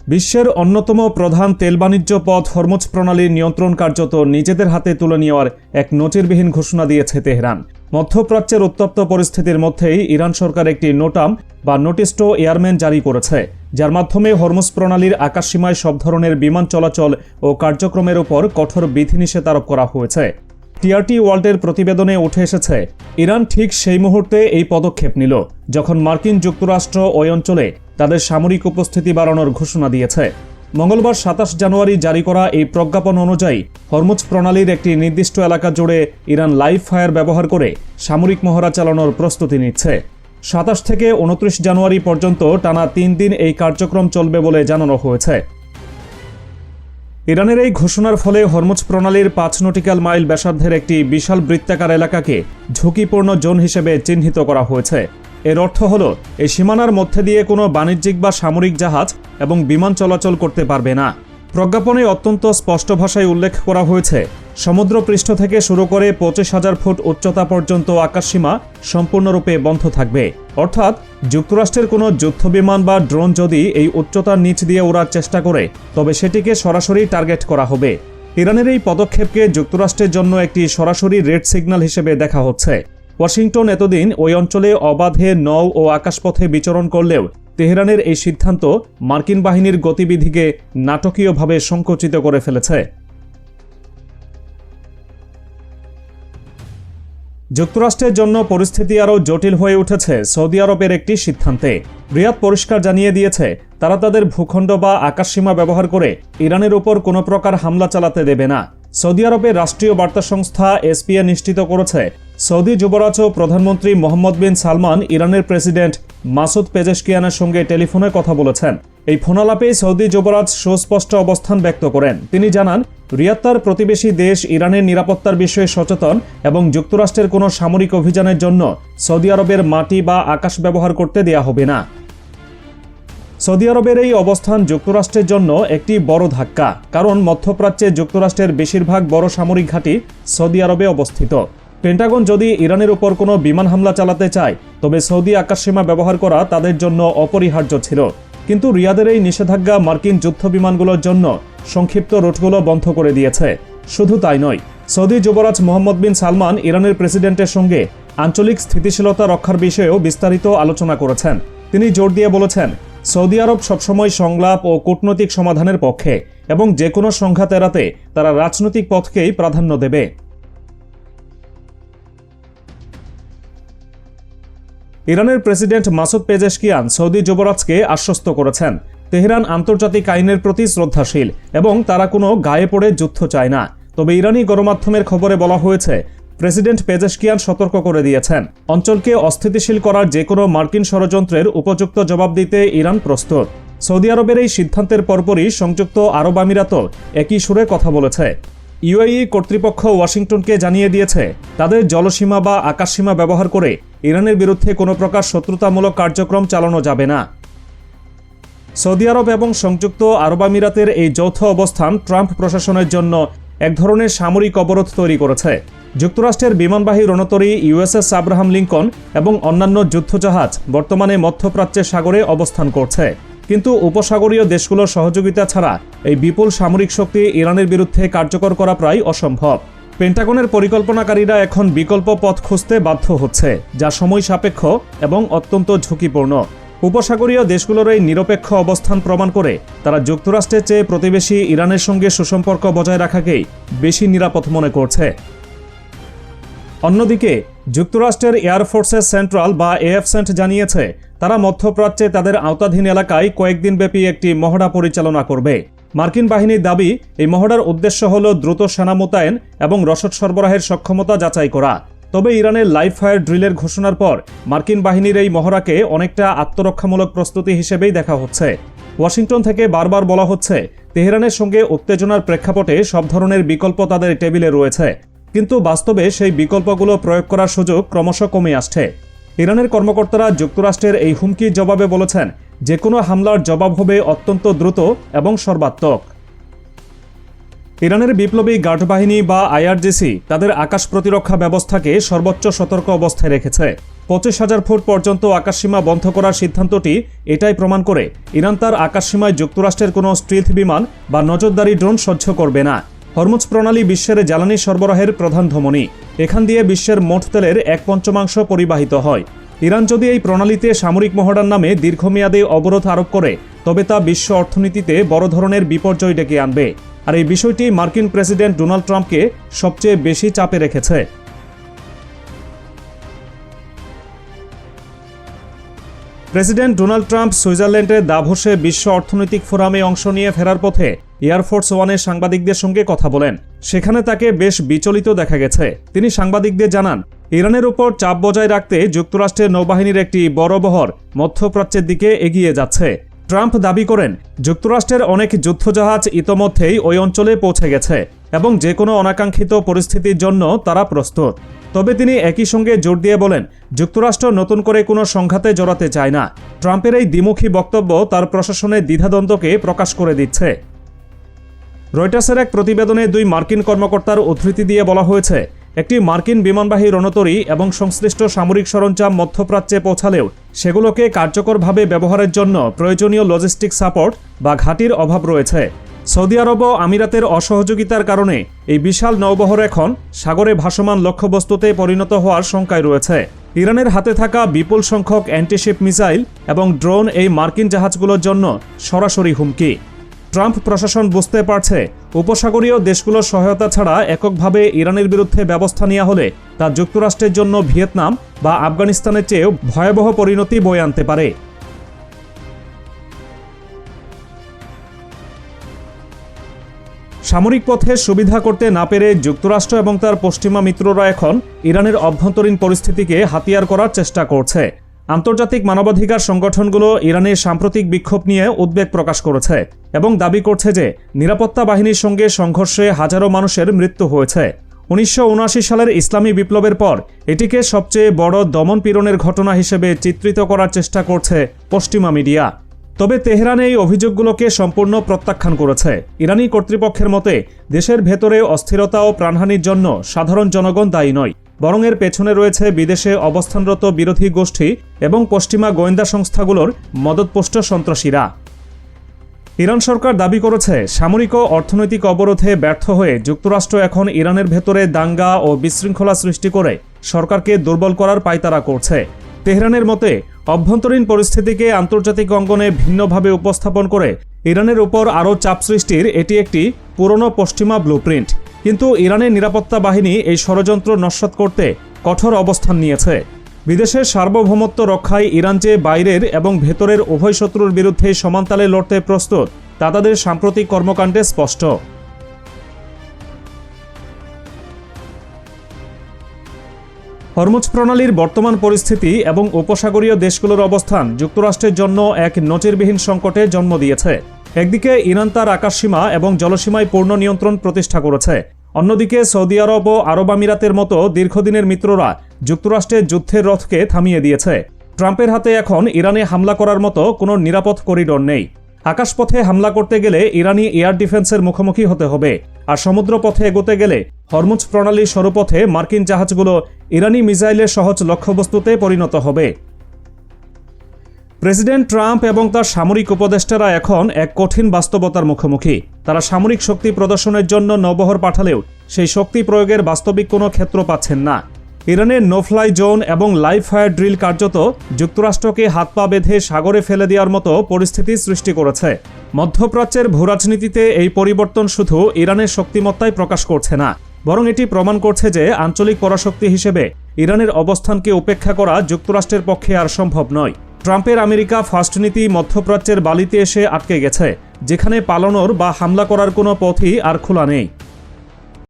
বিশ্বের অন্যতম প্রধান তেল বাণিজ্য পথ হরমুজ প্রণালীর নিয়ন্ত্রণ কার্যত নিজেদের হাতে তুলে নেওয়ার এক নজিরবিহীন ঘোষণা দিয়েছে তেহরান। মধ্যপ্রাচ্যের উত্তপ্ত পরিস্থিতির মধ্যেই ইরান সরকার একটি নোটাম বা নোটিস টু এয়ারম্যান জারি করেছে, যার মাধ্যমে হরমুজ প্রণালীর আকাশসীমায় সব ধরনের বিমান চলাচল ও কার্যক্রমের উপর কঠোর বিধিনিষেধ আরোপ করা হয়েছে। টিআরটি ওয়ার্ল্ডের প্রতিবেদনে উঠে এসেছে, ইরান ঠিক সেই মুহূর্তে এই পদক্ষেপ নিল যখন মার্কিন যুক্তরাষ্ট্র ওই অঞ্চলে তাদের সামরিক উপস্থিতি বাড়ানোর ঘোষণা দিয়েছে। মঙ্গলবার ২৭ জানুয়ারি জারি করা এই প্রজ্ঞাপন অনুযায়ী হরমুজ প্রণালীর একটি নির্দিষ্ট এলাকা জুড়ে ইরান লাইভ ফায়ার ব্যবহার করে সামরিক মহড়া চালানোর প্রস্তুতি নিচ্ছে। ২৭ থেকে ২৯ জানুয়ারি পর্যন্ত টানা ৩ দিন এই কার্যক্রম চলবে বলে জানানো হয়েছে। ইরানের এই ঘোষণার ফলে হরমুজ প্রণালীর ৫ নটিক্যাল মাইল ব্যাসার্ধের একটি বিশাল বৃত্তাকার এলাকাকে ঝুঁকিপূর্ণ জোন হিসেবে চিহ্নিত করা হয়েছে। এর অর্থ হল এই সীমানার মধ্যে দিয়ে কোনো বাণিজ্যিক বা সামরিক জাহাজ এবং বিমান চলাচল করতে পারবে না। প্রজ্ঞাপনে অত্যন্ত স্পষ্ট ভাষায় উল্লেখ করা হয়েছে, সমুদ্রপৃষ্ঠ থেকে শুরু করে ২৫,০০০ ফুট উচ্চতা পর্যন্ত আকাশসীমা সম্পূর্ণরূপে বন্ধ থাকবে। অর্থাৎ যুক্তরাষ্ট্রের কোনো যুদ্ধবিমান বা ড্রোন যদি এই উচ্চতার নিচ দিয়ে ওড়ার চেষ্টা করে, তবে সেটিকে সরাসরি টার্গেট করা হবে। ইরানের এই পদক্ষেপকে যুক্তরাষ্ট্রের জন্য একটি সরাসরি রেড সিগন্যাল হিসেবে দেখা হচ্ছে। ওয়াশিংটন এতদিন ওই অঞ্চলে অবাধে নৌ ও আকাশপথে বিচরণ করলেও তেহরানের এই সিদ্ধান্ত মার্কিন বাহিনীর গতিবিধিকে নাটকীয়ভাবে সংকুচিত করে ফেলেছে। যুক্তরাষ্ট্রের জন্য পরিস্থিতি আরও জটিল হয়ে উঠেছে সৌদি আরবের একটি সিদ্ধান্তে। রিয়াদ পরিষ্কার জানিয়ে দিয়েছে, তারা তাদের ভূখণ্ড বা আকাশসীমা ব্যবহার করে ইরানের উপর কোনো প্রকার হামলা চালাতে দেবে না। সৌদি আরবের রাষ্ট্রীয় বার্তা সংস্থা এসপিএ নিশ্চিত করেছে, সৌদি যুবরাজ ও প্রধানমন্ত্রী মোহাম্মদ বিন সালমান ইরানের প্রেসিডেন্ট মাসুদ পেজেশকিয়ানের সঙ্গে টেলিফোনে কথা বলেছেন। এই ফোনালাপে সৌদি যুবরাজ সুস্পষ্ট অবস্থান ব্যক্ত করেন। তিনি জানান, রিয়াদ তার প্রতিবেশী দেশ ইরানের নিরাপত্তার বিষয়ে সচেতন এবং যুক্তরাষ্ট্রের কোনো সামরিক অভিযানের জন্য সৌদি আরবের মাটি বা আকাশ ব্যবহার করতে দেয়া হবে না। সৌদি আরবের এই অবস্থান যুক্তরাষ্ট্রের জন্য একটি বড় ধাক্কা, কারণ মধ্যপ্রাচ্যে যুক্তরাষ্ট্রের বেশিরভাগ বড় সামরিক ঘাঁটি সৌদি আরবে অবস্থিত। পেন্টাগন যদি ইরানের উপর কোনো বিমান হামলা চালাতে চায়, তবে সৌদি আকাশসীমা ব্যবহার করা তাদের জন্য অপরিহার্য ছিল। কিন্তু রিয়াদের এই নিষেধাজ্ঞা মার্কিন যুদ্ধ বিমানগুলোর জন্য সংক্ষিপ্ত রুটগুলো বন্ধ করে দিয়েছে। শুধু তাই নয়, সৌদি যুবরাজ মোহাম্মদ বিন সালমান ইরানের প্রেসিডেন্টের সঙ্গে আঞ্চলিক স্থিতিশীলতা রক্ষার বিষয়েও বিস্তারিত আলোচনা করেছেন। তিনি জোর দিয়ে বলেছেন, সৌদি আরব সবসময় সংলাপ ও কূটনৈতিক সমাধানের পক্ষে এবং যে কোনো সংঘাত এড়াতে তারা রাজনৈতিক পথকেই প্রাধান্য দেবে। ইরানের প্রেসিডেন্ট মাসুদ পেজেশকিয়ান সৌদি যুবরাজকে আশ্বস্ত করেছেন, তেহরান আন্তর্জাতিক আইনের প্রতি শ্রদ্ধাশীল এবং তারা কোনো গায়ে পড়ে যুদ্ধ চায় না। তবে ইরানি গণমাধ্যমের খবরে বলা হয়েছে, প্রেসিডেন্ট পেজেশকিয়ান সতর্ক করে দিয়েছেন, অঞ্চলকে অস্থিতিশীল করার যে কোনো মার্কিন ষড়যন্ত্রের উপযুক্ত জবাব দিতে ইরান প্রস্তুত। সৌদি আরবের এই সিদ্ধান্তের পরপরই সংযুক্ত আরব আমিরাতও একই সুরে কথা বলেছে। ইউএই কর্তৃপক্ষ ওয়াশিংটনকে জানিয়ে দিয়েছে, তাদের জলসীমা বা আকাশসীমা ব্যবহার করে ইরানের বিরুদ্ধে কোনো প্রকার শত্রুতামূলক কার্যক্রম চালানো যাবে না। সৌদি আরব এবং সংযুক্ত আরব আমিরাতের এই যৌথ অবস্থান ট্রাম্প প্রশাসনের জন্য এক ধরনের সামরিক অবরোধ তৈরি করেছে। যুক্তরাষ্ট্রের বিমানবাহী রণতরী ইউএসএস আব্রাহাম লিঙ্কন এবং অন্যান্য যুদ্ধজাহাজ বর্তমানে মধ্যপ্রাচ্যের সাগরে অবস্থান করছে। কিন্তু উপসাগরীয় দেশগুলোর সহযোগিতা ছাড়া এই বিপুল সামরিক শক্তি ইরানের বিরুদ্ধে কার্যকর করা প্রায় অসম্ভব। পেন্টাগনের পরিকল্পনাকারীরা এখন বিকল্প পথ খুঁজতে বাধ্য হচ্ছে, যা সময় সাপেক্ষ এবং অত্যন্ত ঝুঁকিপূর্ণ। উপসাগরীয় দেশগুলোর এই নিরপেক্ষ অবস্থান প্রমাণ করে তারা যুক্তরাষ্ট্রের চেয়ে প্রতিবেশী ইরানের সঙ্গে সুসম্পর্ক বজায় রাখাকেই বেশি নিরাপদ মনে করছে। অন্যদিকে যুক্তরাষ্ট্রের এয়ারফোর্সের সেন্ট্রাল বা এএফসেন্ট জানিয়েছে, তারা মধ্যপ্রাচ্যে তাদের আওতাধীন এলাকায় কয়েকদিনব্যাপী একটি মহড়া পরিচালনা করবে। মার্কিন বাহিনীর দাবি, এই মহড়ার উদ্দেশ্য হল দ্রুত সেনা মোতায়েন এবং রসদ সরবরাহের সক্ষমতা যাচাই করা। তবে ইরানের লাইভ ফায়ার ড্রিলের ঘোষণার পর মার্কিন বাহিনীর এই মহড়াকে অনেকটা আত্মরক্ষামূলক প্রস্তুতি হিসেবেই দেখা হচ্ছে। ওয়াশিংটন থেকে বারবার বলা হচ্ছে, তেহরানের সঙ্গে উত্তেজনার প্রেক্ষাপটে সব ধরনের বিকল্প তাদের টেবিলে রয়েছে, কিন্তু বাস্তবে সেই বিকল্পগুলো প্রয়োগ করার সুযোগ ক্রমশ কমে আসছে। ইরানের কর্মকর্তারা যুক্তরাষ্ট্রের এই হুমকির জবাবে বলেছেন, যে কোনো হামলার জবাব হবে অত্যন্ত দ্রুত এবং সর্বাত্মক। ইরানের বিপ্লবী গার্ড বাহিনী বা আইআরজিসি তাদের আকাশ প্রতিরক্ষা ব্যবস্থাকে সর্বোচ্চ সতর্ক অবস্থায় রেখেছে। 25,000 ফুট পর্যন্ত আকাশসীমা বন্ধ করার সিদ্ধান্তটি এটাই প্রমাণ করে ইরান তার আকাশসীমায় যুক্তরাষ্ট্রের কোনো স্টিলথ বিমান বা নজরদারি ড্রোন সহ্য করবে না। হরমুজ প্রণালী বিশ্বের জ্বালানি সরবরাহের প্রধান ধমনী। এখান দিয়ে বিশ্বের মোট তেলের 1/5 পরিবাহিত হয়। ইরান যদি এই প্রণালীতে সামরিক মহড়ার নামে দীর্ঘমেয়াদে অবরোধ আরোপ করে তবে তা বিশ্ব অর্থনীতিতে বড় ধরনের বিপর্যয় ডেকে আনবে। আর এই বিষয়টি মার্কিন প্রেসিডেন্ট ডোনাল্ড ট্রাম্পকে সবচেয়ে বেশি চাপে রেখেছে। প্রেসিডেন্ট ডোনাল্ড ট্রাম্প সুইজারল্যান্ডের দাভোসে বিশ্ব অর্থনৈতিক ফোরামে অংশ নিয়ে ফেরার পথে এয়ারফোর্স ওয়ানের সাংবাদিকদের সঙ্গে কথা বলেন। সেখানে তাকে বেশ বিচলিত দেখা গেছে। তিনি সাংবাদিকদের জানান, ইরানের উপর চাপ বজায় রাখতে যুক্তরাষ্ট্রের নৌবাহিনীর একটি বড় বহর মধ্যপ্রাচ্যের দিকে এগিয়ে যাচ্ছে। ট্রাম্প দাবি করেন, যুক্তরাষ্ট্রের অনেক যুদ্ধজাহাজ ইতোমধ্যেই ওই অঞ্চলে পৌঁছে গেছে এবং যে কোনো অনাকাঙ্ক্ষিত পরিস্থিতির জন্য তারা প্রস্তুত। তবে তিনি একই সঙ্গে জোর দিয়ে বলেন, যুক্তরাষ্ট্র নতুন করে কোনো সংঘাতে জড়াতে চায় না। ট্রাম্পের এই দ্বিমুখী বক্তব্য তার প্রশাসনের দ্বিধাদ্বন্দ্বকে প্রকাশ করে দিচ্ছে। রয়টার্সের এক প্রতিবেদনে 2 মার্কিন কর্মকর্তার উদ্ধৃতি দিয়ে বলা হয়েছে, একটি মার্কিন বিমানবাহী রণতরী এবং সংশ্লিষ্ট সামরিক সরঞ্জাম মধ্যপ্রাচ্যে পৌঁছালেও সেগুলোকে কার্যকরভাবে ব্যবহারের জন্য প্রয়োজনীয় লজিস্টিক সাপোর্ট বা ঘাঁটির অভাব রয়েছে। সৌদি আরব ও আমিরাতের অসহযোগিতার কারণে এই বিশাল নৌবহর এখন সাগরে ভাসমান লক্ষ্যবস্তুতে পরিণত হওয়ার শঙ্কায় রয়েছে। ইরানের হাতে থাকা বিপুল সংখ্যক অ্যান্টিশিপ মিসাইল এবং ড্রোন এই মার্কিন জাহাজগুলোর জন্য সরাসরি হুমকি। ট্রাম্প প্রশাসন বুঝতে পারছে, উপসাগরীয় দেশগুলোর সহায়তা ছাড়া এককভাবে ইরানের বিরুদ্ধে ব্যবস্থা নেওয়া হলে তা যুক্তরাষ্ট্রের জন্য ভিয়েতনাম বা আফগানিস্তানের চেয়েও ভয়াবহ পরিণতি বয়ে আনতে পারে। সামরিক পথে সুবিধা করতে না পেরে যুক্তরাষ্ট্র এবং তার পশ্চিমা মিত্ররা এখন ইরানের অভ্যন্তরীণ পরিস্থিতিকে হাতিয়ার করার চেষ্টা করছে। আন্তর্জাতিক মানবাধিকার সংগঠনগুলো ইরানের সাম্প্রতিক বিক্ষোভ নিয়ে উদ্বেগ প্রকাশ করেছে এবং দাবি করছে যে নিরাপত্তা বাহিনীর সঙ্গে সংঘর্ষে হাজারো মানুষের মৃত্যু হয়েছে। 1979 সালের ইসলামী বিপ্লবের পর এটিকে সবচেয়ে বড় দমন-পীড়নের ঘটনা হিসেবে চিত্রিত করার চেষ্টা করছে পশ্চিমা মিডিয়া। তবে তেহরান এই অভিযোগগুলোকে সম্পূর্ণ প্রত্যাখ্যান করেছে। ইরানি কর্তৃপক্ষের মতে দেশের ভেতরে অস্থিরতা ও প্রাণহানির জন্য সাধারণ জনগণ দায়ী নয়, বরং এর পেছনে রয়েছে বিদেশে অবস্থানরত বিরোধী গোষ্ঠী এবং পশ্চিমা গোয়েন্দা সংস্থাগুলোর মদতপুষ্ট সন্ত্রাসীরা। ইরান সরকার দাবি করেছে, সামরিক ও অর্থনৈতিক অবরোধে ব্যর্থ হয়ে যুক্তরাষ্ট্র এখন ইরানের ভেতরে দাঙ্গা ও বিশৃঙ্খলা সৃষ্টি করে সরকারকে দুর্বল করার পায়তারা করছে। তেহরানের মতে অভ্যন্তরীণ পরিস্থিতিকে আন্তর্জাতিক অঙ্গনে ভিন্নভাবে উপস্থাপন করে ইরানের উপর আরও চাপ সৃষ্টির এটি একটি পুরনো পশ্চিমা ব্লুপ্রিন্ট। কিন্তু ইরানের নিরাপত্তা বাহিনী এই ষড়যন্ত্র নস্যাৎ করতে কঠোর অবস্থান নিয়েছে। বিদেশের সার্বভৌমত্ব রক্ষায় ইরান যে বাইরের এবং ভেতরের উভয় শত্রুর বিরুদ্ধে সমানতালে লড়তে প্রস্তুত তা তাদের সাম্প্রতিক কর্মকাণ্ডে স্পষ্ট। হরমুজ প্রণালীর বর্তমান পরিস্থিতি এবং উপসাগরীয় দেশগুলোর অবস্থান যুক্তরাষ্ট্রের জন্য এক নজিরবিহীন সংকটে জন্ম দিয়েছে। একদিকে ইরান তার আকাশসীমা এবং জলসীমায় পূর্ণ নিয়ন্ত্রণ প্রতিষ্ঠা করেছে, অন্যদিকে সৌদি আরব ও আরব আমিরাতের মতো দীর্ঘদিনের মিত্ররা যুক্তরাষ্ট্রের যুদ্ধের রথকে থামিয়ে দিয়েছে। ট্রাম্পের হাতে এখন ইরানে হামলা করার মতো কোনো নিরাপদ করিডোর নেই। আকাশপথে হামলা করতে গেলে ইরানি এয়ার ডিফেন্সের মুখোমুখি হতে হবে, আর সমুদ্রপথে এগোতে গেলে হরমুজ প্রণালীর সরুপথে মার্কিন জাহাজগুলো ইরানি মিসাইলের সহজ লক্ষ্যবস্তুতে পরিণত হবে। প্রেসিডেন্ট ট্রাম্প এবং তার সামরিক উপদেষ্টারা এখন এক কঠিন বাস্তবতার মুখোমুখি। তারা সামরিক শক্তি প্রদর্শনের জন্য নৌবহর পাঠালেও সেই শক্তি প্রয়োগের বাস্তবিক কোনো ক্ষেত্র পাচ্ছেন না। ইরানের নোফ্লাই জোন এবং লাইভ ফায়ার ড্রিল কার্যত যুক্তরাষ্ট্রকে হাত পা বেঁধে সাগরে ফেলে দেওয়ার মতো পরিস্থিতি সৃষ্টি করেছে। মধ্যপ্রাচ্যের ভূরাজনীতিতে এই পরিবর্তন শুধু ইরানের শক্তিমত্তাই প্রকাশ করছে না, বরং এটি প্রমাণ করছে যে আঞ্চলিক পরাশক্তি হিসেবে ইরানের অবস্থানকে উপেক্ষা করা যুক্তরাষ্ট্রের পক্ষে আর সম্ভব নয়। ট্রাম্পের আমেরিকা ফার্স্ট নীতি মধ্যপ্রাচ্যের বালিতে এসে আটকে গেছে, যেখানে পালানোর বা হামলা করার কোনো পথই আর খোলা নেই।